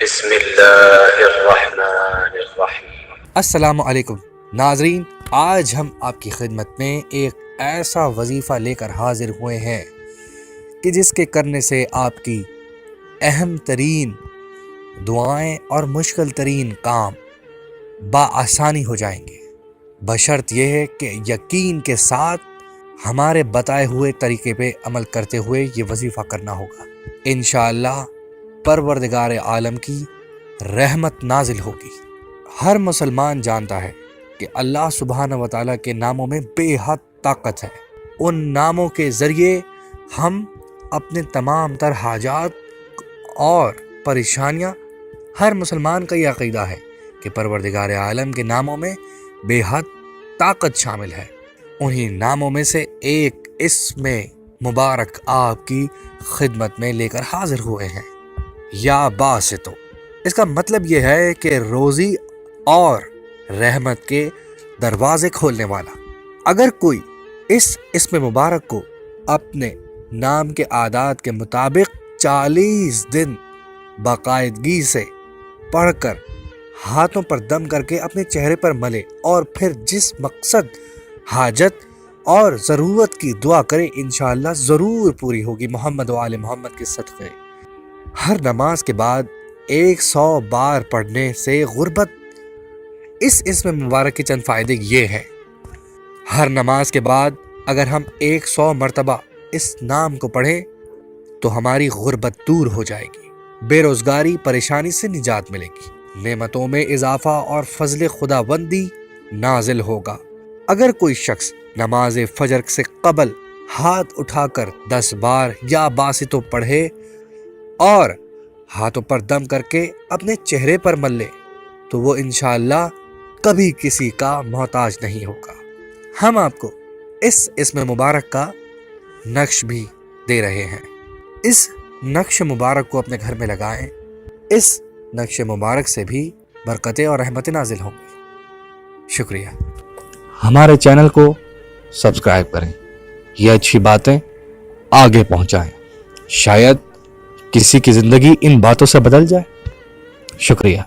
بسم اللہ الرحمن الرحیم۔ السلام علیکم ناظرین، آج ہم آپ کی خدمت میں ایک ایسا وظیفہ لے کر حاضر ہوئے ہیں کہ جس کے کرنے سے آپ کی اہم ترین دعائیں اور مشکل ترین کام بآسانی ہو جائیں گے، بشرط یہ ہے کہ یقین کے ساتھ ہمارے بتائے ہوئے طریقے پہ عمل کرتے ہوئے یہ وظیفہ کرنا ہوگا۔ انشاءاللہ پروردگار عالم کی رحمت نازل ہوگی۔ ہر مسلمان جانتا ہے کہ اللہ سبحانہ و تعالیٰ کے ناموں میں بے حد طاقت ہے۔ ان ناموں کے ذریعے ہم اپنے تمام تر حاجات اور پریشانیاں، ہر مسلمان کا یہ عقیدہ ہے کہ پروردگار عالم کے ناموں میں بے حد طاقت شامل ہے۔ انہی ناموں میں سے ایک اسم مبارک آپ کی خدمت میں لے کر حاضر ہوئے ہیں، یا باسطو۔ اس کا مطلب یہ ہے کہ روزی اور رحمت کے دروازے کھولنے والا۔ اگر کوئی اس اسم مبارک کو اپنے نام کے اعداد کے مطابق 40 دن باقاعدگی سے پڑھ کر ہاتھوں پر دم کر کے اپنے چہرے پر ملے اور پھر جس مقصد، حاجت اور ضرورت کی دعا کرے، انشاءاللہ ضرور پوری ہوگی محمد و آل محمد کے صدقے۔ ہر نماز کے بعد 100 بار پڑھنے سے غربت۔ اس اسم مبارک کے چند فائدے یہ ہیں۔ ہر نماز کے بعد اگر ہم 100 مرتبہ اس نام کو پڑھیں تو ہماری غربت دور ہو جائے گی، بے روزگاری پریشانی سے نجات ملے گی، نعمتوں میں اضافہ اور فضل خداوندی نازل ہوگا۔ اگر کوئی شخص نماز فجر سے قبل ہاتھ اٹھا کر 10 بار یا باسطو پڑھے اور ہاتھوں پر دم کر کے اپنے چہرے پر مل لے تو وہ انشاءاللہ کبھی کسی کا محتاج نہیں ہوگا۔ ہم آپ کو اس اسم مبارک کا نقش بھی دے رہے ہیں۔ اس نقش مبارک کو اپنے گھر میں لگائیں، اس نقش مبارک سے بھی برکتیں اور رحمتیں نازل ہوں گی۔ شکریہ۔ ہمارے چینل کو سبسکرائب کریں، یہ اچھی باتیں آگے پہنچائیں، شاید کسی کی زندگی ان باتوں سے بدل جائے۔ شکریہ۔